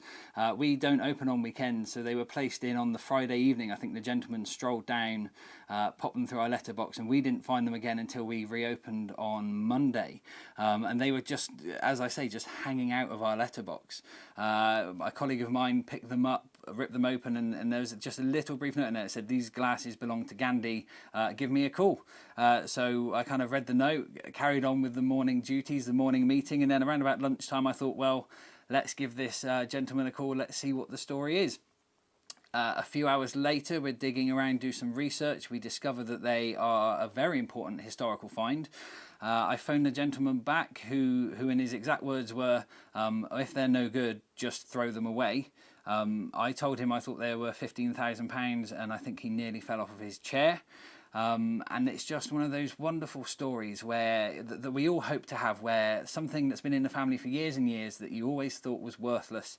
We don't open on weekends, so they were placed in on the Friday evening. I think the gentleman strolled down, popped them through our letterbox, and we didn't find them again until we reopened on Monday. And they were just, as I say, just hanging out of our letterbox. A colleague of mine picked them up, ripped them open, and there was just a little brief note in there that said, "These glasses belong to Gandhi, give me a call." So I kind of read the note, carried on with the morning duties, the morning meeting, and then around about lunchtime I thought, well, let's give this gentleman a call, let's see what the story is. A few hours later, we're digging around, do some research. We discover that they are a very important historical find. I phoned the gentleman back who in his exact words were, if they're no good, just throw them away. I told him I thought they were £15,000, and I think he nearly fell off of his chair. And it's just one of those wonderful stories where that we all hope to have, where something that's been in the family for years and years that you always thought was worthless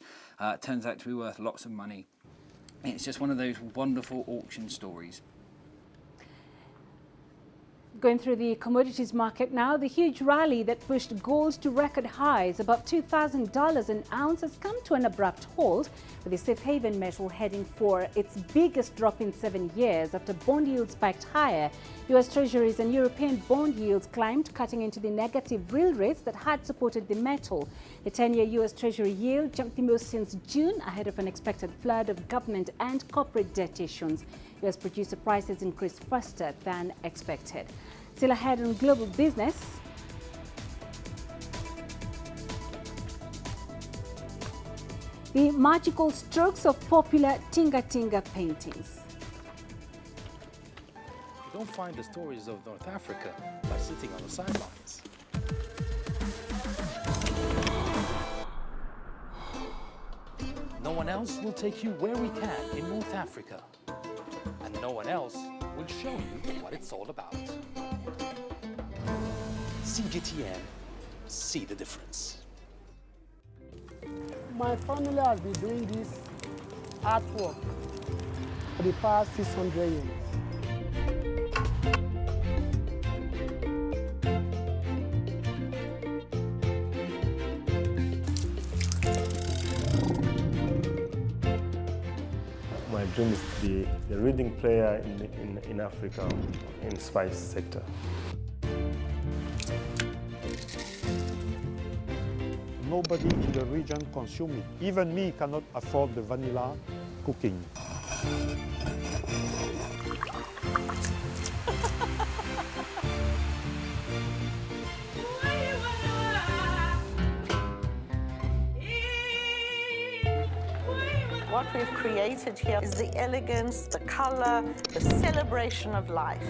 turns out to be worth lots of money. It's just one of those wonderful auction stories. Going through the commodities market now, the huge rally that pushed gold to record highs above $2,000 an ounce has come to an abrupt halt, with the safe haven metal heading for its biggest drop in 7 years after bond yields spiked higher. U.S. Treasuries and European bond yields climbed, cutting into the negative real rates that had supported the metal. The 10-year U.S. Treasury yield jumped the most since June ahead of an expected flood of government and corporate debt issuance. U.S. producer prices increased faster than expected. Still ahead on global business, the magical strokes of popular tinga-tinga paintings. You don't find the stories of North Africa by sitting on the sidelines. No one else will take you where we can in North Africa. And no one else will show you what it's all about. CGTN, see the difference. My family has been doing this artwork for the past 600 years. My dream is to be the leading player in Africa in spice sector. Nobody in the region consumes it. Even me cannot afford the vanilla cooking. What we've created here is the elegance, the color, the celebration of life.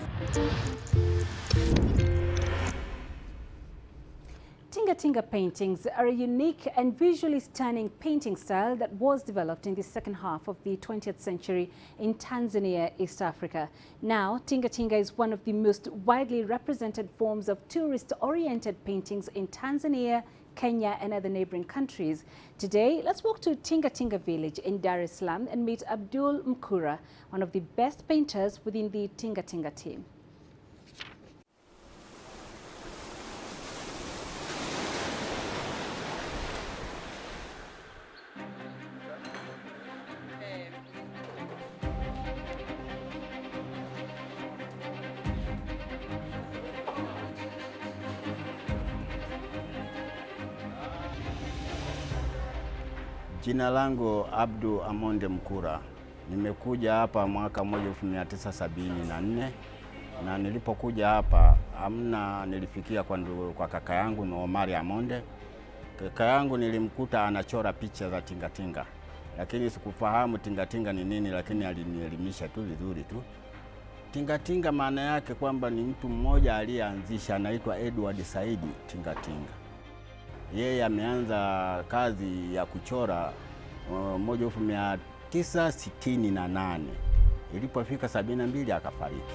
Tinga-tinga paintings are a unique and visually stunning painting style that was developed in the second half of the 20th century in Tanzania, East Africa. Now, tinga-tinga is one of the most widely represented forms of tourist-oriented paintings in Tanzania, Kenya and other neighboring countries. Today, let's walk to Tinga-Tinga village in Dar es Salaam and meet Abdul Mkura, one of the best painters within the Tinga-Tinga team. Jina langu Abdu Amonde Mkura. Nimekuja hapa mwaka 1974 na nilipokuja hapa nilifikia kwa kaka yangu na Omari Amonde. Kaka yangu nilimkuta anachora picha za tingatinga. Lakini sikufahamu tingatinga ni nini, lakini alinielimisha tu vizuri tu. Tingatinga maana yake kwamba ni mtu mmoja aliyeanzisha, anaitwa Edward Saidi Tingatinga. Yeye ameanza kazi ya kuchora 1968. Ilipofika 72 akafariki.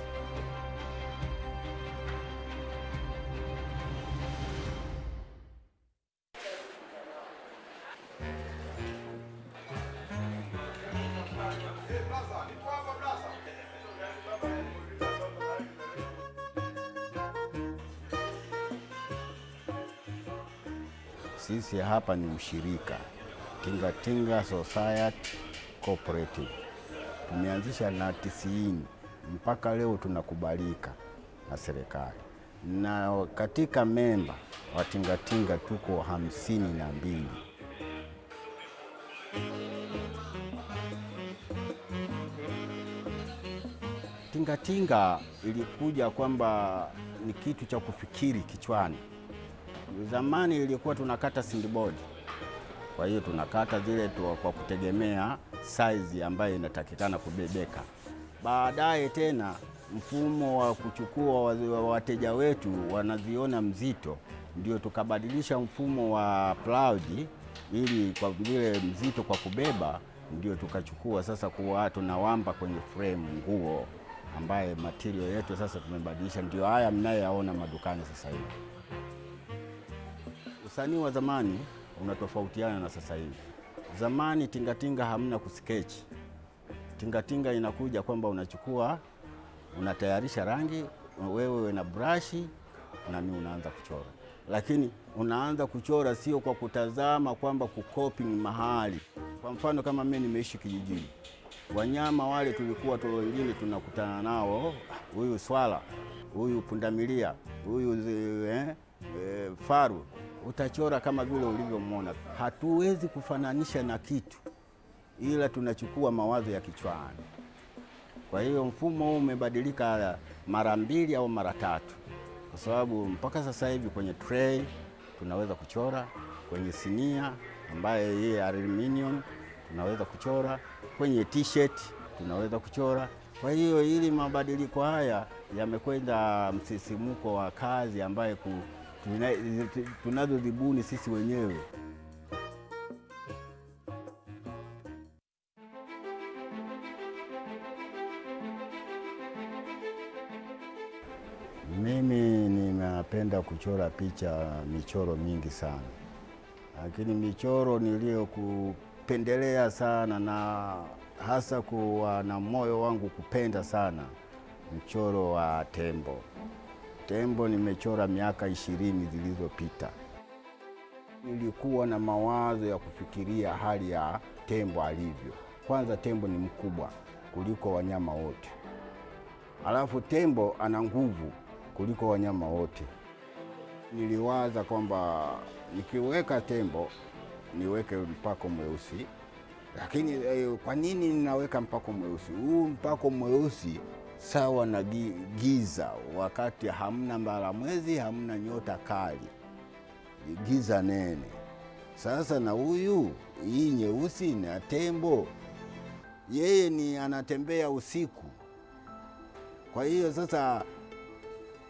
Sisi hapa ni mshirika Tinga-Tinga Society Cooperative. Tumeanzisha na 90 mpaka leo tunakubalika na serikali. Na katika memba wa Tinga-Tinga tuko 52. Tinga-Tinga ilikuja kwamba ni kitu cha kufikiri kichwani. Zamani ilikuwa tunakata sindboard. Kwa hiyo tunakata zile kwa kutegemea size ambayo inatakikana kubebeka. Baadaye tena mfumo wa kuchukua wateja wetu wanaziona mzito, ndio tukabadilisha mfumo wa plough ili kwa vile mzito kwa kubeba, ndio tukachukua sasa kuwa tunawamba kwenye frame nguo ambaye material yetu sasa tumebadilisha, ndio haya mnayoyaona madukani sasa hivi. Usanii wa zamani unatofautiana na sasa hivi. Zamani tingatinga hamna kusketch. Tingatinga inakuja kwamba unachukua, unatayarisha rangi, wewe na brushi na ni unaanza kuchora. Lakini unaanza kuchora sio kwa kutazama kwamba kukopi mahali. Kwa mfano kama mimi nimeishi kijijini. Wanyama wale tulikuwa tu wengine tunakutana nao, huyu swala, huyu pundamilia, huyu faru, utachora kama vile ulivyomwona. Hatuwezi kufananisha na kitu, ila tunachukua mawazo ya kichwani. Kwa hiyo mfumo huu umebadilika mara 2 au mara 3, kwa sababu mpaka sasa hivi kwenye tray tunaweza kuchora, kwenye sinia ambaye hii aluminium tunaweza kuchora, kwenye t-shirt tunaweza kuchora. Kwa hiyo ili mabadiliko haya yamekwenda msisimuko wa kazi ambaye tunazozibuni sisi wenyewe. Mimi ninapenda kuchora michoro mingi sana. Lakini michoro niliyokupendelea sana na hasa kuwa na moyo wangu kupenda sana, mchoro wa tembo. Tembo nimechora miaka 20 zilizopita. Nilikuwa na mawazo ya kufikiria hali ya tembo alivyo. Kwanza tembo ni mkubwa kuliko wanyama wote. Alafu tembo ana nguvu kuliko wanyama wote. Niliwaza kwamba nikiweka tembo niweke mpako mweusi. Lakini kwa nini ninaweka mpako mweusi? Huu mpako mweusi sawa na giza, wakati hamna mbalamwezi, hamna nyota kali, giza nene. Sasa na huyu hii nyeusi na tembo, yeye ni anatembea usiku. Kwa hiyo sasa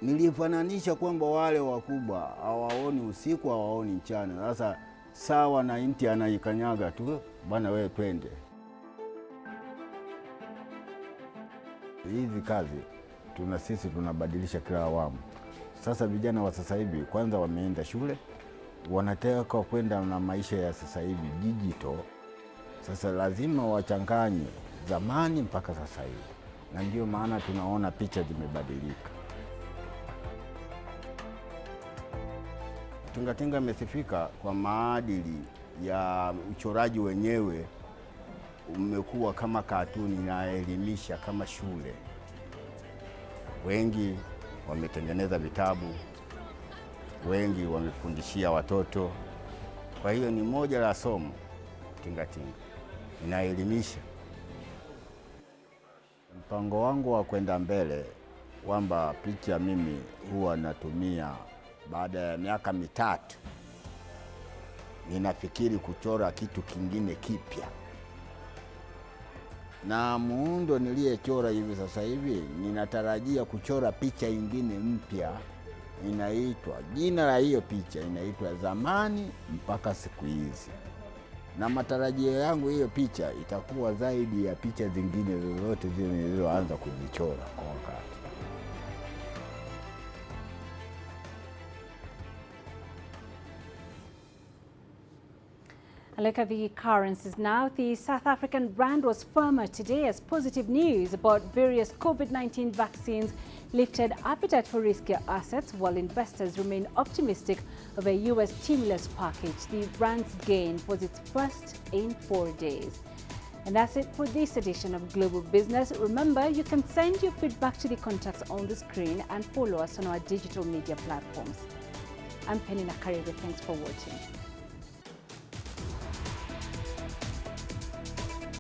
nilifananisha kwamba wale wakubwa hawaoni usiku, hawaoni mchana. Sasa sawa na inti anaikanyaga tu, bwana wewe twende. Hizi kazi sisi tunabadilisha kila awamu. Sasa vijana wa sasa hivi kwanza wameenda shule, wanataka kwenda na maisha ya sasa hivi digital. Sasa lazima wachanganye zamani mpaka sasa hivi, na ndio maana tunaona picha zimebadilika. Tingatinga imesifika kwa maadili ya uchoraji wenyewe, umekuwa kama katuni inaelimisha kama shule. Wengi wametengeneza vitabu, wengi wamefundishia watoto. Kwa hiyo ni moja la somo tingatinga, inaelimisha. Mpango wangu wa kwenda mbele kwamba picha mimi huwa natumia baada ya miaka 3, ninafikiri kuchora kitu kingine kipya. Na muundo niliyechora hivi sasa hivi, ninatarajia kuchora picha ingine mpya, jina la hiyo picha inaitwa zamani mpaka siku hizi. Na matarajio yangu hiyo picha itakuwa zaidi ya picha zingine zozote zile nilizoanza kuzichora kwa wakati. A look at the currencies now. The South African rand was firmer today as positive news about various COVID-19 vaccines lifted appetite for riskier assets, while investors remain optimistic of a U.S. stimulus package. The rand's gain was its first in 4 days. And that's it for this edition of Global Business. Remember, you can send your feedback to the contacts on the screen and follow us on our digital media platforms. I'm Peninah Karibe. Thanks for watching.